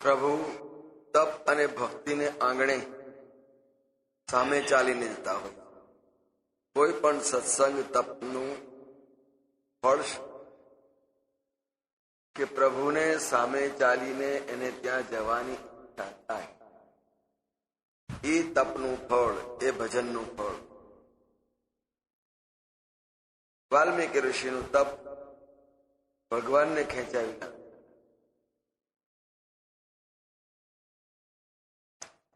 પ્રભુ તપ અને ભક્તિને આંગણે સામે ચાલીને જતા હોય. કોઈ પણ સત્સંગ તપનું ફળ કે પ્રભુને સામે ચાલીને એને ત્યાં જવાની ઈચ્છા થાય, એ તપનું ફળ, એ ભજનનું ફળ. વાલ્મીકી ઋષિનું તપ ભગવાનને ખેંચાવી,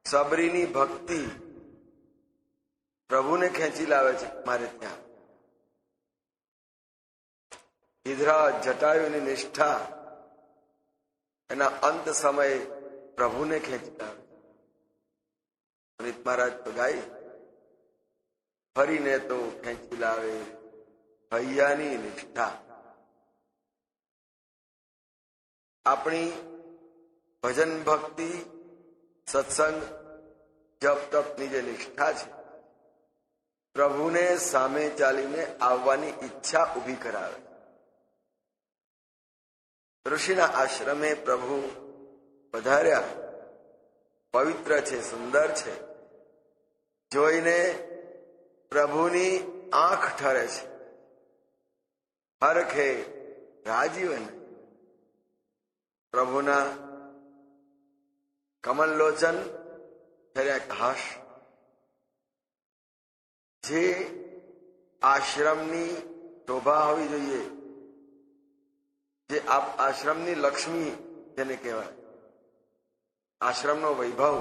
સબરીની ભક્તિ પ્રભુને ખેંચી લાવે છે મારે ત્યાં. હિધરા જટાયુની નિષ્ઠા એના અંત સમયે પ્રભુને ખેંચી લાવે. પુનિત મહારાજ તો ગાય, ફરીને તો ખેંચી લાવે હૈયાની નિષ્ઠા. આપણી ભજન ભક્તિ, સત્સંગ, જપ તપની જે નિષ્ઠા છે, પ્રભુને સામે ચાલીને આવવાની ઈચ્છા ઊભી કરાવે. ઋષિના આશ્રમે પ્રભુ પધાર્યા, પવિત્ર છે, સુંદર છે. જોઈને પ્રભુની આંખ ઠરે છે, હરખે રાજીવન. પ્રભુના કમલલોચન ઠર્યા હાશ. જે આશ્રમની શોભા હોવી જોઈએ, જે આશ્રમની લક્ષ્મી જેને કહેવાય, આશ્રમનો વૈભવ,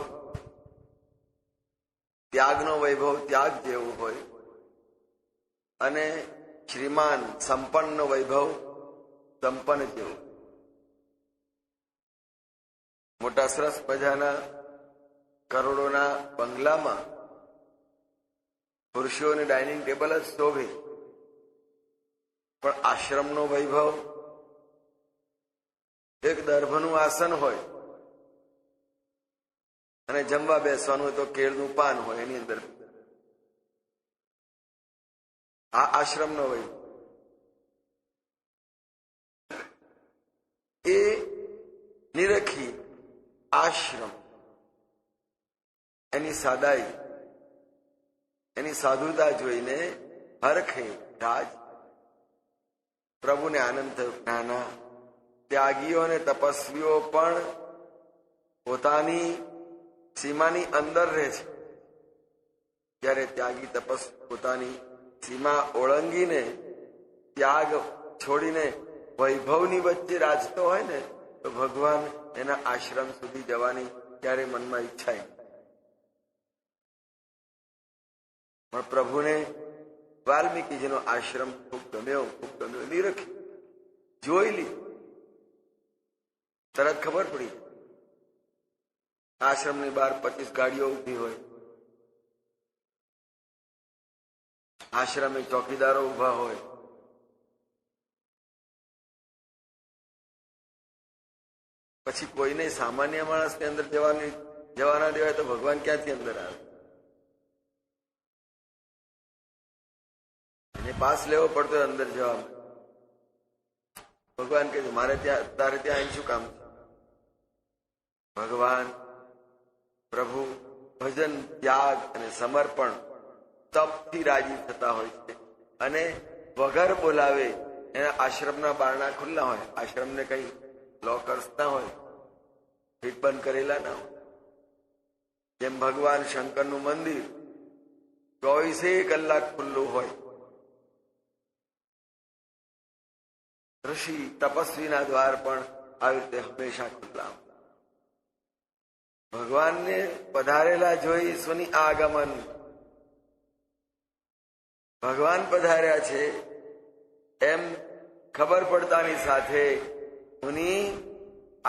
ત્યાગનો વૈભવ ત્યાગ જેવું હોય, અને શ્રીમાન સંપન્નનો વૈભવ સંપન્ન જેવું. મોટા સરસ મજાના કરોડોના બંગલામાં પુરુષોને ડાઇનિંગ ટેબલ જ શોભે, પણ આશ્રમનો વૈભવ એક દર્ભનું આસન હોય, અને જમવા બેસવાનું હોય તો કેળનું પાન હોય એની અંદર. આ આશ્રમનો વૈભવ. એ નિરખી આશ્રમ, એની સાદાઈ, એની સાધુતા જોઈને હરખે રાજ. પ્રભુને આનંદ થયો. નાના ત્યાગીઓ અને તપસ્વીઓ પણ પોતાની સીમાની અંદર રહે છે. જ્યારે ત્યાગી તપસ્વી પોતાની સીમા ઓળંગીને ત્યાગ છોડીને વૈભવની વચ્ચે રાજતો હોય ને, તો ભગવાન એના આશ્રમ સુધી જવાની ત્યારે મનમાં ઈચ્છા. પણ પ્રભુને વાલ્મીકીજીનો આશ્રમ ખૂબ ગમ્યો, ખૂબ ગમ્યો. નિરખી જોઈ લી, તરત ખબર પડી. આશ્રમની બહાર 25 ગાડીઓ ઉભી હોય, આશ્રમે ચોકીદારો ઉભા હોય. પછી કોઈને સામાન્ય માણસની અંદર જવાના દેવાય તો ભગવાન ક્યાંથી અંદર આવે? એને પાસ લેવો પડતો અંદર જવા. ભગવાન કહે છે મારે ત્યાં, તારે ત્યાં અહીં શું કામ? ભગવાન પ્રભુ ભજન, ત્યાગ અને સમર્પણ, તપથી રાજી થતા હોય છે. અને વગર બોલાવે એના આશ્રમના બારણા ખુલ્લા હોય. આશ્રમને કઈ લોકર્સ ના હોય, ફીટ બંધ કરેલા ના હોય. જેમ ભગવાન શંકરનું મંદિર 24 કલાક ખુલ્લું હોય. ઋષિ તપસ્વીના દ્વાર પણ આવી રીતે હંમેશા ખુલ્લા. ભગવાનને પધારેલા જોઈ સુની આગમન. ભગવાન પધાર્યા છે એમ ખબર પડતાની સાથે મુનિ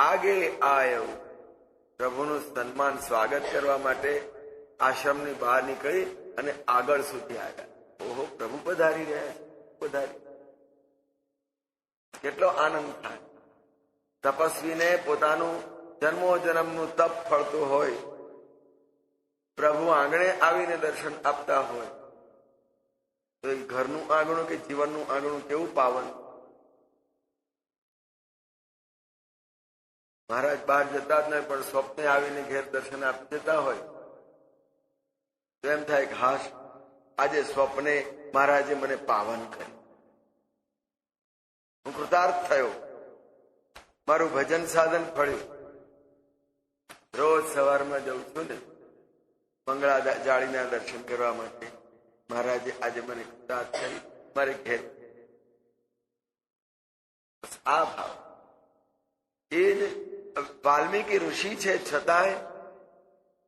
આગે આયો. પ્રભુનું સન્માન, સ્વાગત કરવા માટે આશ્રમની બહાર નીકળી અને આગળ સુધી આવ્યા. ઓહો, પ્રભુ પધારી રહ્યા છે, પધારી. કેટલો આનંદ થાય. તપસ્વીને પોતાનું જન્મો જન્મનું તપ ફળતું હોય, પ્રભુ આંગણે આવીને દર્શન આપતા હોય, તો એ ઘરનું આંગણું કે જીવનનું આંગણું કેવું પાવન. મહારાજ બહાર જતા જ નહીં, પણ સ્વપ્ને આવીને ઘેર દર્શન આપી દેતા હોય તો એમ થાય કે હાશ, આજે સ્વપ્ને મહારાજે મને પાવન કર્યું, હું કૃતાર્થ થયો, મારું ભજન સાધન ફળ્યું. રોજ સવારમાં જઉં છું ને મંગળા જાળીના દર્શન કરવા માટે, મહારાજે આજે મને કૃતાર્થ કરી, મારે ઘેર. આ ભાવ એ જ વાલ્મીકી ઋષિ છે, છતાંય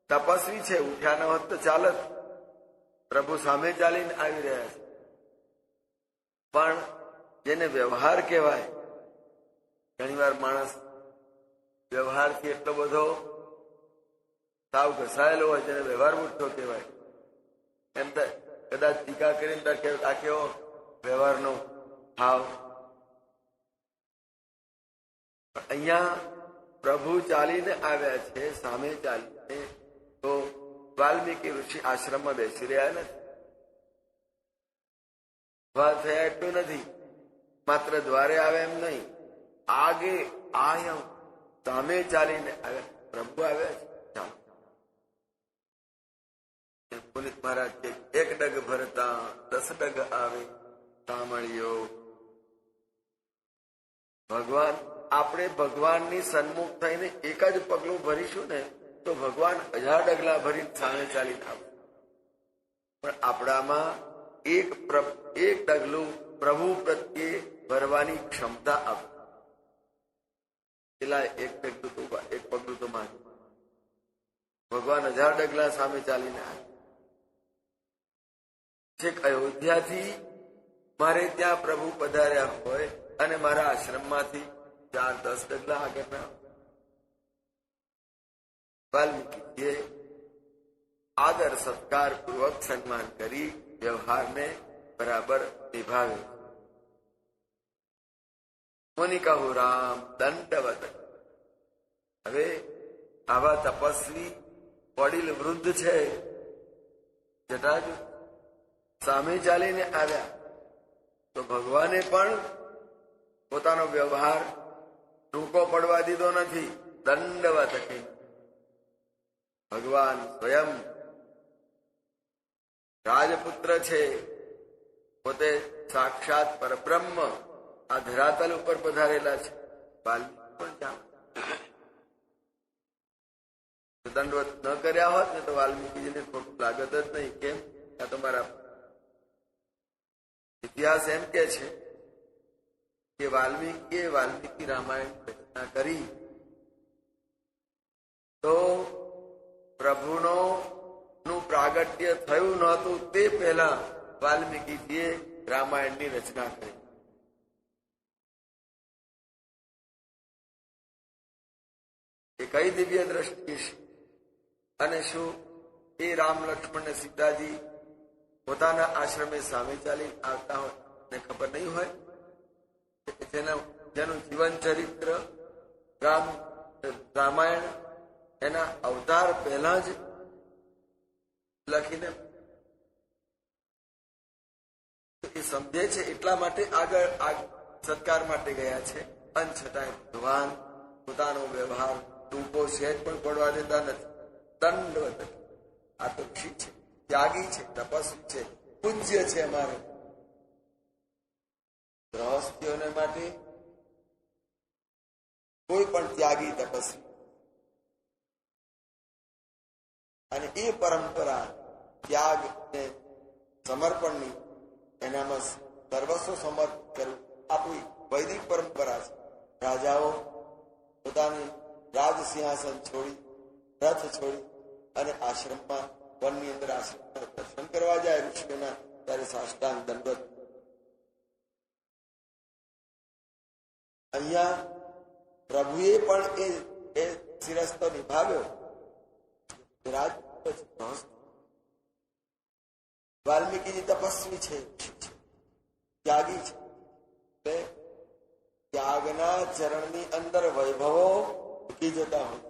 તપસ્વી છે. ઉઠ્યા ન હોત તો ચાલત, પ્રભુ સામે ચાલીને આવી રહ્યા છે. પણ જેને વ્યવહાર કહેવાય, ઘણી વાર માણસ વ્યવહારથી એટલો બધો સાવ ઘસાયેલો હોય, જેને વ્યવહાર મૂઠો કહેવાય, એમ કદાચ ટીકા કરીને આ કેવો વ્યવહારનો ભાવ. અહીંયા પ્રભુ ચાલીને આવ્યા છે, સામે ચાલીને, તો વાલ્મીકી ઋષિ આશ્રમમાં બેસી રહ્યા નથી. વાત થયા એટલું નથી, માત્ર દ્વારે આવે એમ નહીં, આગે આયમ સામે ચાલીને આવ્યા, પ્રભુ આવ્યા છે. પુનિત મહારાજ કે એક ડગ ભરતા 10 ડગ આવે સાંભળ્યો. ભગવાન, આપણે ભગવાનની સન્મુખ થઈને એક જ પગલું ભરીશું ને તો ભગવાન 1000 ડગલા ભરી સામે ચાલીને આવે. પણ આપણામાં એક ડગલું પ્રભુ પ્રત્યે ભરવાની ક્ષમતા આપે. પેલા એક પગલું તો માનું, ભગવાન 1000 ડગલા સામે ચાલીને આવે. છેક અયોધ્યાથી મારે ત્યાં પ્રભુ પધાર્યા હોય અને મારા આશ્રમમાંથી 4-10 ડગલા આગળના. વાલ્મીકીએ આદર સત્કાર પૂર્વક સન્માન કરી વ્યવહારને બરાબર નિભાવ્યો. મુનિ કહું રામ દંડવત. હવે આવા તપસ્વી વડીલ વૃદ્ધ છે, જટાજુ સામે ચાલીને આવ્યા તો ભગવાને પણ પોતાનો વ્યવહાર ટૂંકો પડવા દીધો નથી. દંડવત કહી. ભગવાન સ્વયં રાજપુત્ર છે, પોતે સાક્ષાત પરબ્રહ્મ આ ધરાતલ ઉપર પધારેલા છે. વાલ્મીકી પણ જાણ દંડવત ન કર્યા હોત ને તો વાલ્મીકીજીને ખોટું લાગત જ નહીં. કેમ? આ તમારા ઇતિહાસ એમ કે છે કે વાલ્મીકી રામાયણ રચના કરી તો પ્રભુનું પ્રાગટ્ય થયું નહોતું તે પહેલા વાલ્મીકીજીએ રામાયણની રચના કરી. એ કઈ દિવ્ય દ્રષ્ટિ છે! અને શું એ રામ લક્ષ્મણ ને સીતાજી પોતાના આશ્રમે સામે ચાલી આવતા હોય ને ખબર નહીં હોય? જેનું જીવન ચરિત્ર રામાયણ એના અવતાર પહેલા જ લખીને એ સમજે છે, એટલા માટે આગળ સત્કાર માટે ગયા છે. અને છતાંય ભગવાન પોતાનો વ્યવહાર ટૂંકો સહેજ પણ પડવા દેતા નથી. દંડવત. આ તો ઋષિ છે, ત્યાગી છે, તપસ્વી છે, પૂજ્ય છે. અમારે ગૃહસ્થીઓને માટે કોઈ પણ ત્યાગી તપસ્વી, અને એ પરંપરા ત્યાગ ને સમર્પણની, એનામાં સર્વસ્વ સમર્પિત કરવું આપણી વૈદિક પરંપરા છે. રાજાઓ પોતાની રાજ સિંહાસન છોડી, રથ છોડી અને આશ્રમમાં, વનની અંદર આશ્રમમાં દર્શન કરવા જાય ઋષિઓના, ત્યારે સાષ્ટાંગ દંડવત. અહીંયા પ્રભુએ પણ એ શિરસ્તો નિભાવ્યો. વાલ્મીકીજી તપસ્વી છે, ત્યાગી છે. ત્યાગના ચરણની અંદર વૈભવો મૂકી જતા હોય.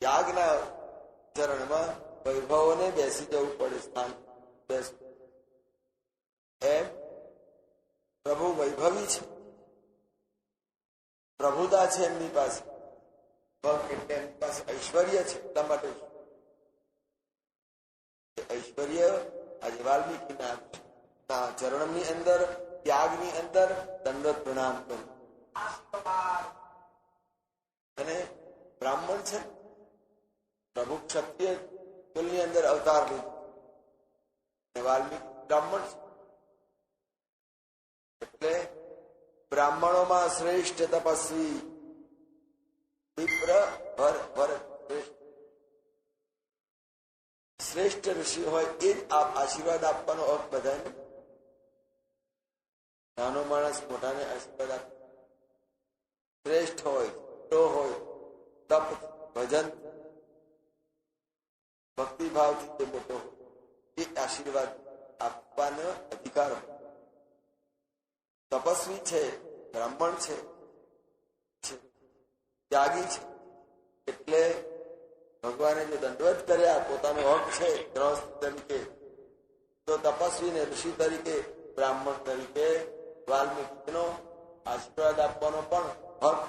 ત્યાગના ચરણમાં વૈભવોને બેસી જવું પડે, સ્થાન બેસવું. એમ પ્રભુ વૈભવી છે. પ્રભુતા છે એમની પાસે, પગ એટલે એમની પાસે ઐશ્વર્ય છે. એટલા માટે ઐશ્વર્ય આજે વાલ્મીકીના ચરણની અંદર, ત્યાગની અંદર દંડવત પ્રણામ કરું. અને બ્રાહ્મણ છે, પ્રભુ ક્ષત્રિય કુલની અંદર અવતાર લીધો, વાલ્મીકી બ્રાહ્મણ છે. એટલે બ્રાહ્મણોમાં શ્રેષ્ઠ તપસ્વી વિપ્ર વર શ્રેષ્ઠ ઋષિ હોય એ જ આશીર્વાદ આપવાનો હક બધાને. નાનો માણસ મોટાને આશીર્વાદ આપે, શ્રેષ્ઠ હોય, તો હોય, તપ ભજન ભક્તિભાવથી જે મોટો હોય એ આશીર્વાદ આપવાનો અધિકાર હોય. તપસ્વી છે, બ્રાહ્મણ છે, ત્યાગી છે, એટલે ભગવાને જો દંડવત કર્યા પોતાનો હક છે ગ્રહસ્થ તરીકે, તો તપસ્વીને ઋષિ તરીકે, બ્રાહ્મણ તરીકે વાલ્મીકીનો આશીર્વાદ આપવાનો પણ હક